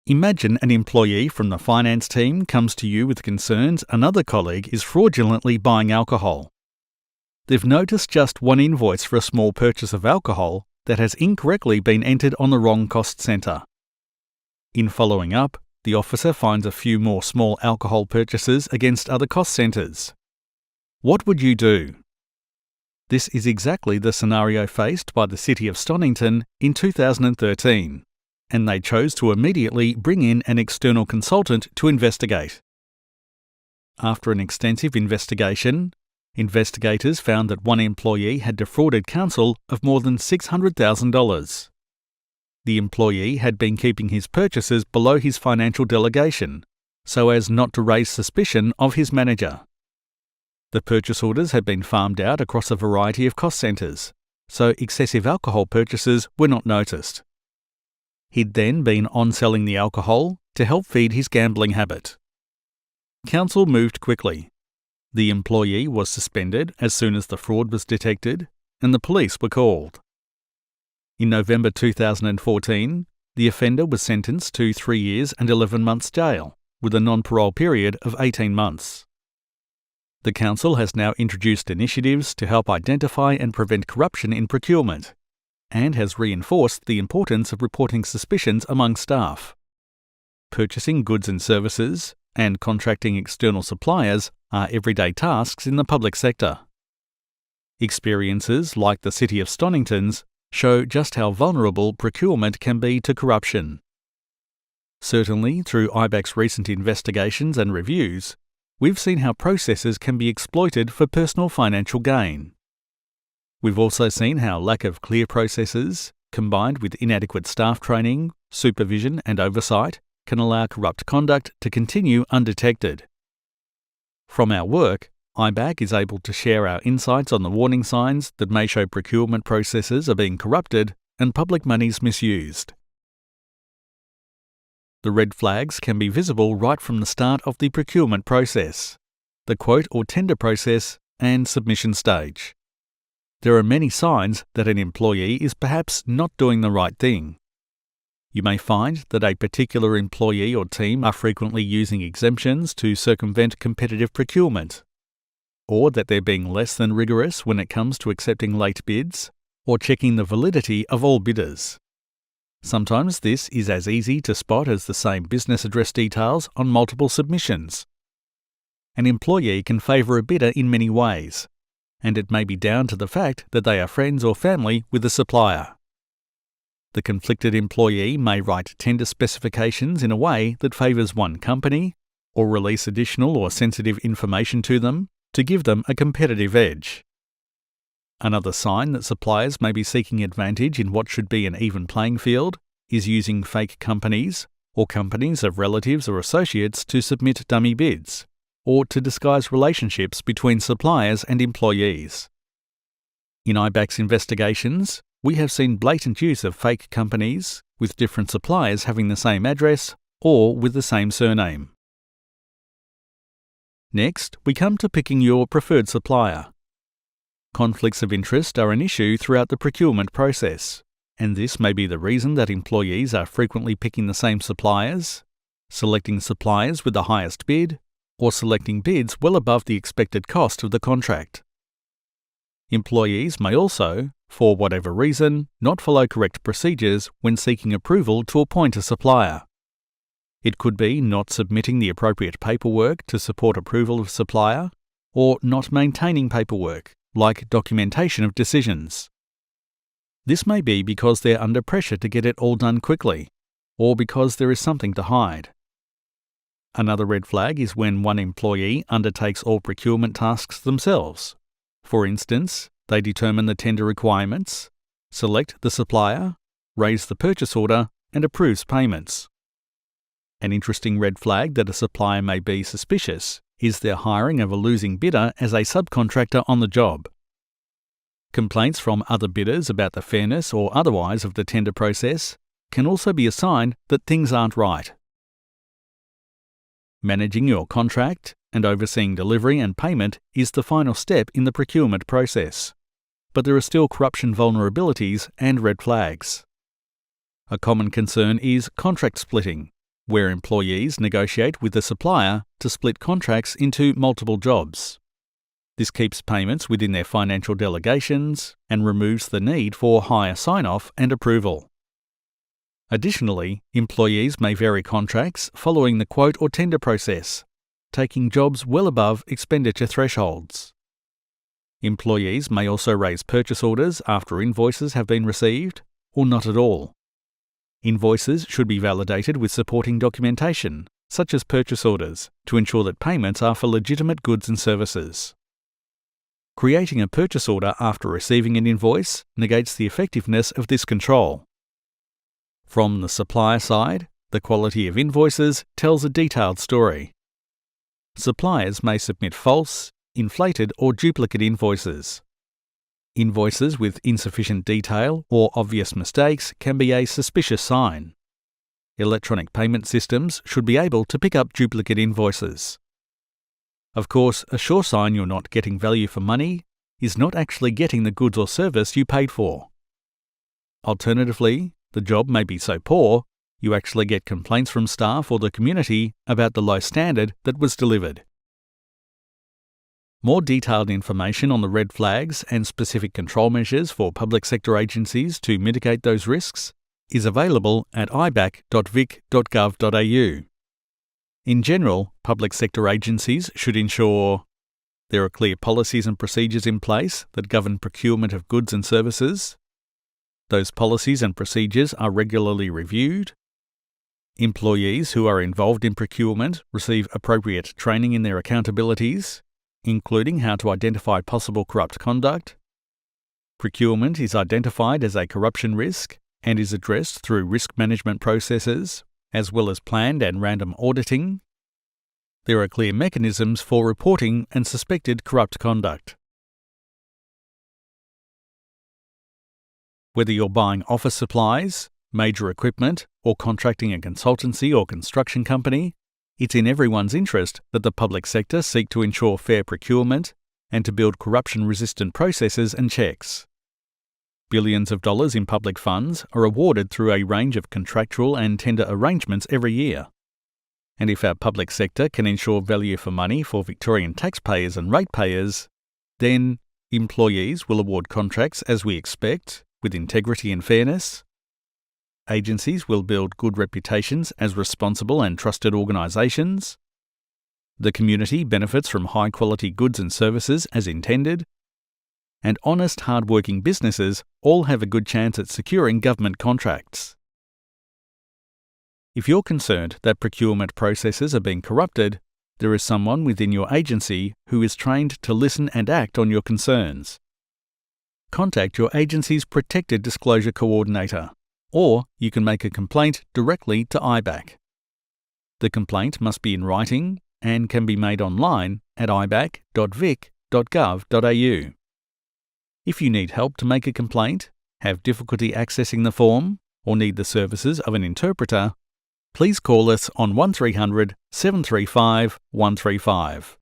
Imagine an employee from the finance team comes to you with concerns another colleague is fraudulently buying alcohol. They've noticed just one invoice for a small purchase of alcohol that has incorrectly been entered on the wrong cost centre. In following up, the officer finds a few more small alcohol purchases against other cost centres. What would you do? This is exactly the scenario faced by the City of Stonington in 2013. And they chose to immediately bring in an external consultant to investigate. After an extensive investigation, investigators found that one employee had defrauded council of more than $600,000. The employee had been keeping his purchases below his financial delegation, so as not to raise suspicion of his manager. The purchase orders had been farmed out across a variety of cost centres, so excessive alcohol purchases were not noticed. He'd then been on-selling the alcohol to help feed his gambling habit. Council moved quickly. The employee was suspended as soon as the fraud was detected, and the police were called. In November 2014, the offender was sentenced to 3 years and 11 months jail, with a non-parole period of 18 months. The Council has now introduced initiatives to help identify and prevent corruption in procurement, and has reinforced the importance of reporting suspicions among staff. Purchasing goods and services and contracting external suppliers are everyday tasks in the public sector. Experiences like the City of Stonington's show just how vulnerable procurement can be to corruption. Certainly, through IBAC's recent investigations and reviews, we've seen how processes can be exploited for personal financial gain. We've also seen how lack of clear processes, combined with inadequate staff training, supervision and oversight, can allow corrupt conduct to continue undetected. From our work, IBAC is able to share our insights on the warning signs that may show procurement processes are being corrupted and public monies misused. The red flags can be visible right from the start of the procurement process, the quote or tender process, and submission stage. There are many signs that an employee is perhaps not doing the right thing. You may find that a particular employee or team are frequently using exemptions to circumvent competitive procurement, or that they're being less than rigorous when it comes to accepting late bids or checking the validity of all bidders. Sometimes this is as easy to spot as the same business address details on multiple submissions. An employee can favour a bidder in many ways, and it may be down to the fact that they are friends or family with the supplier. The conflicted employee may write tender specifications in a way that favours one company, or release additional or sensitive information to them to give them a competitive edge. Another sign that suppliers may be seeking advantage in what should be an even playing field is using fake companies or companies of relatives or associates to submit dummy bids, or to disguise relationships between suppliers and employees. In IBAC's investigations, we have seen blatant use of fake companies, with different suppliers having the same address or with the same surname. Next, we come to picking your preferred supplier. Conflicts of interest are an issue throughout the procurement process, and this may be the reason that employees are frequently picking the same suppliers, selecting suppliers with the highest bid, or selecting bids well above the expected cost of the contract. Employees may also, for whatever reason, not follow correct procedures when seeking approval to appoint a supplier. It could be not submitting the appropriate paperwork to support approval of supplier, or not maintaining paperwork, like documentation of decisions. This may be because they're under pressure to get it all done quickly, or because there is something to hide. Another red flag is when one employee undertakes all procurement tasks themselves. For instance, they determine the tender requirements, select the supplier, raise the purchase order, and approves payments. An interesting red flag that a supplier may be suspicious is their hiring of a losing bidder as a subcontractor on the job. Complaints from other bidders about the fairness or otherwise of the tender process can also be a sign that things aren't right. Managing your contract and overseeing delivery and payment is the final step in the procurement process, but there are still corruption vulnerabilities and red flags. A common concern is contract splitting, where employees negotiate with the supplier to split contracts into multiple jobs. This keeps payments within their financial delegations and removes the need for higher sign-off and approval. Additionally, employees may vary contracts following the quote or tender process, taking jobs well above expenditure thresholds. Employees may also raise purchase orders after invoices have been received, or not at all. Invoices should be validated with supporting documentation, such as purchase orders, to ensure that payments are for legitimate goods and services. Creating a purchase order after receiving an invoice negates the effectiveness of this control. From the supplier side, the quality of invoices tells a detailed story. Suppliers may submit false, inflated, or duplicate invoices. Invoices with insufficient detail or obvious mistakes can be a suspicious sign. Electronic payment systems should be able to pick up duplicate invoices. Of course, a sure sign you're not getting value for money is not actually getting the goods or service you paid for. Alternatively, the job may be so poor, you actually get complaints from staff or the community about the low standard that was delivered. More detailed information on the red flags and specific control measures for public sector agencies to mitigate those risks is available at ibac.vic.gov.au. In general, public sector agencies should ensure there are clear policies and procedures in place that govern procurement of goods and services. Those policies and procedures are regularly reviewed. Employees who are involved in procurement receive appropriate training in their accountabilities, including how to identify possible corrupt conduct. Procurement is identified as a corruption risk and is addressed through risk management processes, as well as planned and random auditing. There are clear mechanisms for reporting and suspected corrupt conduct. Whether you're buying office supplies, major equipment, or contracting a consultancy or construction company, it's in everyone's interest that the public sector seek to ensure fair procurement and to build corruption-resistant processes and checks. Billions of dollars in public funds are awarded through a range of contractual and tender arrangements every year. And if our public sector can ensure value for money for Victorian taxpayers and ratepayers, then employees will award contracts as we expect, with integrity and fairness. Agencies will build good reputations as responsible and trusted organisations. The community benefits from high-quality goods and services as intended. And honest, hard-working businesses all have a good chance at securing government contracts. If you're concerned that procurement processes are being corrupted, there is someone within your agency who is trained to listen and act on your concerns. Contact your agency's Protected Disclosure Coordinator, or you can make a complaint directly to IBAC. The complaint must be in writing and can be made online at ibac.vic.gov.au. If you need help to make a complaint, have difficulty accessing the form, or need the services of an interpreter, please call us on 1300 735 135.